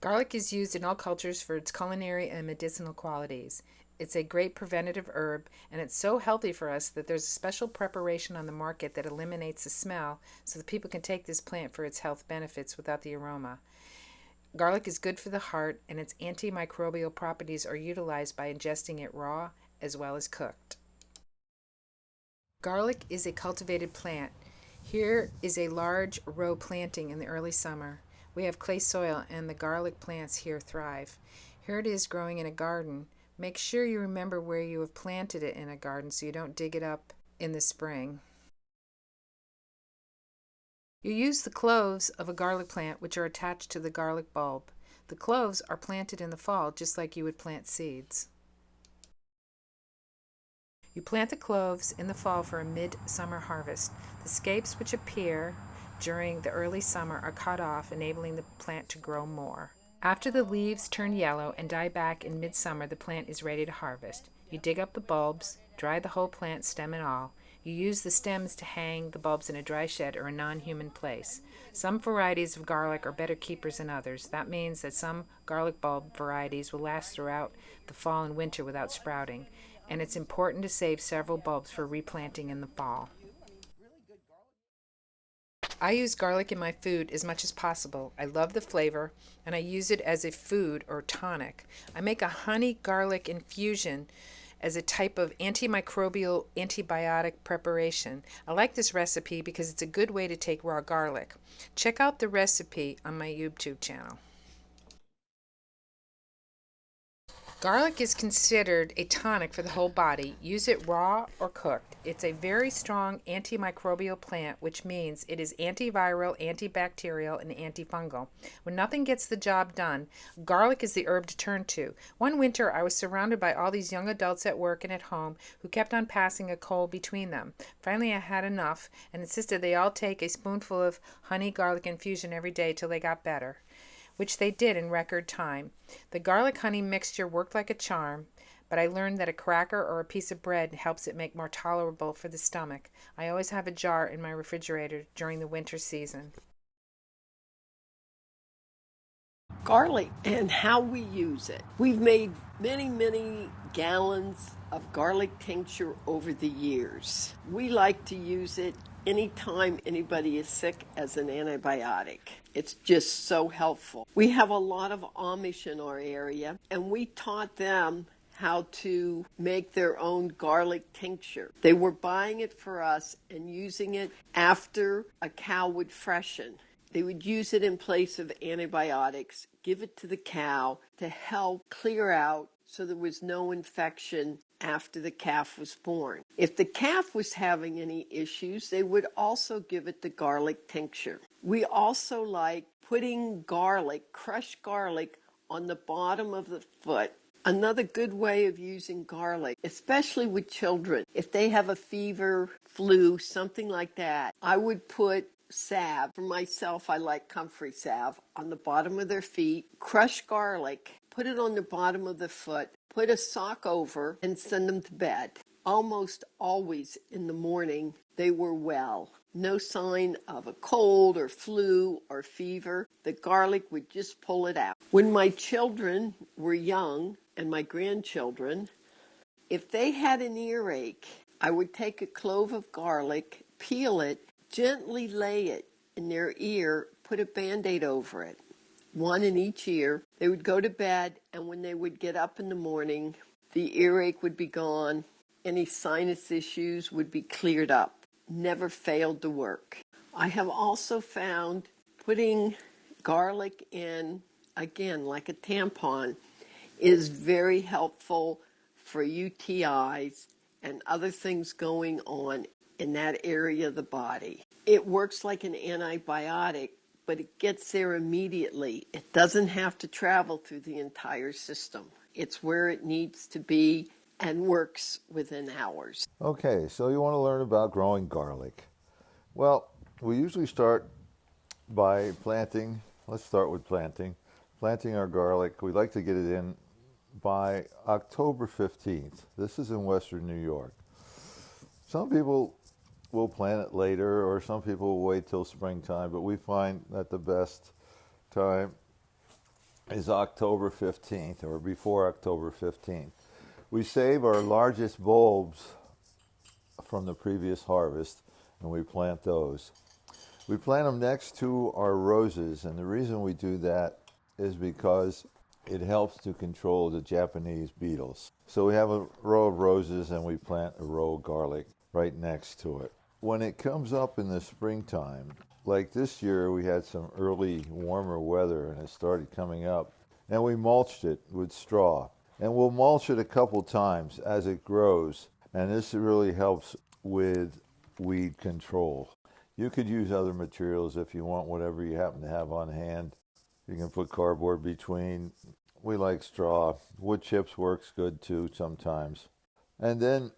Garlic is used in all cultures for its culinary and medicinal qualities. It's a great preventative herb, and it's so healthy for us that there's a special preparation on the market that eliminates the smell so that people can take this plant for its health benefits without the aroma. Garlic is good for the heart, and its antimicrobial properties are utilized by ingesting it raw as well as cooked. Garlic is a cultivated plant. Here is a large row planting in the early summer. We have clay soil and the garlic plants here thrive. Here it is growing in a garden. Make sure you remember where you have planted it in a garden so you don't dig it up in the spring. You use the cloves of a garlic plant which are attached to the garlic bulb. The cloves are planted in the fall just like you would plant seeds. You plant the cloves in the fall for a mid-summer harvest. The scapes which appear during the early summer are cut off, enabling the plant to grow more. After the leaves turn yellow and die back in midsummer, the plant is ready to harvest. You dig up the bulbs, dry the whole plant, stem and all. You use the stems to hang the bulbs in a dry shed or a non-human place. Some varieties of garlic are better keepers than others. That means that some garlic bulb varieties will last throughout the fall and winter without sprouting, and it's important to save several bulbs for replanting in the fall. I use garlic in my food as much as possible. I love the flavor, and I use it as a food or tonic. I make a honey garlic infusion as a type of antimicrobial antibiotic preparation. I like this recipe because it's a good way to take raw garlic. Check out the recipe on my YouTube channel. Garlic is considered a tonic for the whole body. Use it raw or cooked. It's a very strong antimicrobial plant, which means it is antiviral, antibacterial, and antifungal. When nothing gets the job done, garlic is the herb to turn to. One winter, I was surrounded by all these young adults at work and at home who kept on passing a cold between them. Finally, I had enough and insisted they all take a spoonful of honey garlic infusion every day till they got better, which they did in record time. The garlic honey mixture worked like a charm, but I learned that a cracker or a piece of bread helps it make more tolerable for the stomach. I always have a jar in my refrigerator during the winter season. Garlic and how we use it. We've made many gallons of garlic tincture over the years. We like to use it anytime anybody is sick as an antibiotic. It's just so helpful. We have a lot of Amish in our area, and we taught them how to make their own garlic tincture. They were buying it for us and using it after a cow would freshen. They would use it in place of antibiotics, give it to the cow to help clear out so there was no infection after the calf was born. If the calf was having any issues, they would also give it the garlic tincture. We also like putting garlic, crushed garlic, on the bottom of the foot. Another good way of using garlic, especially with children, if they have a fever, flu, something like that, I would put salve. For myself, I like comfrey salve on the bottom of their feet, crush garlic, put it on the bottom of the foot, put a sock over, and send them to bed. Almost always in the morning, they were well. No sign of a cold or flu or fever. The garlic would just pull it out. When my children were young, and my grandchildren, if they had an earache, I would take a clove of garlic, peel it, gently lay it in their ear, put a Band-Aid over it, one in each ear. They would go to bed, and when they would get up in the morning, the earache would be gone. Any sinus issues would be cleared up. Never failed to work. I have also found putting garlic in, again, like a tampon, is very helpful for UTIs and other things going on in that area of the body. It works like an antibiotic, but it gets there immediately. It doesn't have to travel through the entire system. It's where it needs to be and works within hours. Okay, so you want to learn about growing garlic. Well, we usually start by planting. Let's start with planting our garlic. We like to get it in by October 15th. This is in Western New York. Some people will plant it later, or some people will wait till springtime, but we find that the best time is October 15th or before October 15th. We save our largest bulbs from the previous harvest and we plant those. We plant them next to our roses, and the reason we do that is because it helps to control the Japanese beetles. So we have a row of roses and we plant a row of garlic right next to it. When it comes up in the springtime, like this year we had some early warmer weather and it started coming up, and we mulched it with straw. And we'll mulch it a couple times as it grows, and this really helps with weed control. You could use other materials if you want, whatever you happen to have on hand. You can put cardboard between. We like straw. Wood chips works good too sometimes. And then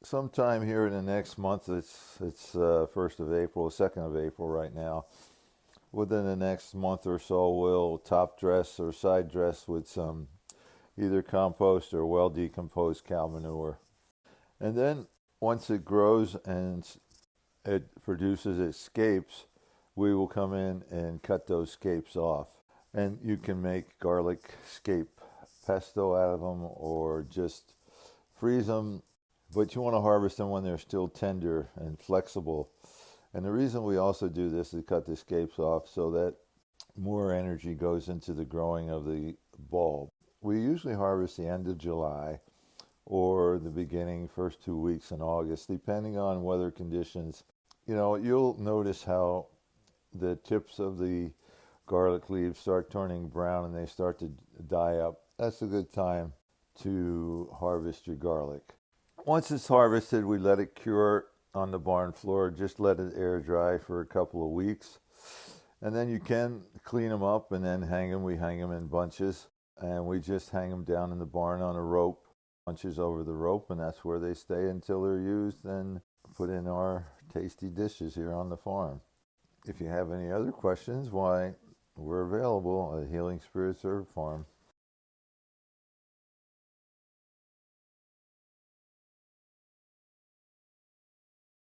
sometime here in the next month, it's 1st of April, 2nd of April right now. Within the next month or so, we'll top dress or side dress with some either compost or well decomposed cow manure. And then once it grows and it produces its scapes, we will come in and cut those scapes off. And you can make garlic scape pesto out of them or just freeze them. But you want to harvest them when they're still tender and flexible. And the reason we also do this is cut the scapes off so that more energy goes into the growing of the bulb. We usually harvest the end of July or the beginning, first 2 weeks in August, depending on weather conditions. You know, you'll notice how the tips of the garlic leaves start turning brown and they start to die up. That's a good time to harvest your garlic. Once it's harvested, we let it cure on the barn floor. Just let it air dry for a couple of weeks. And then you can clean them up and then hang them. We hang them in bunches. And we just hang them down in the barn on a rope, bunches over the rope, and that's where they stay until they're used and put in our tasty dishes here on the farm. If you have any other questions, why, we're available at Healing Spirits Herb Farm.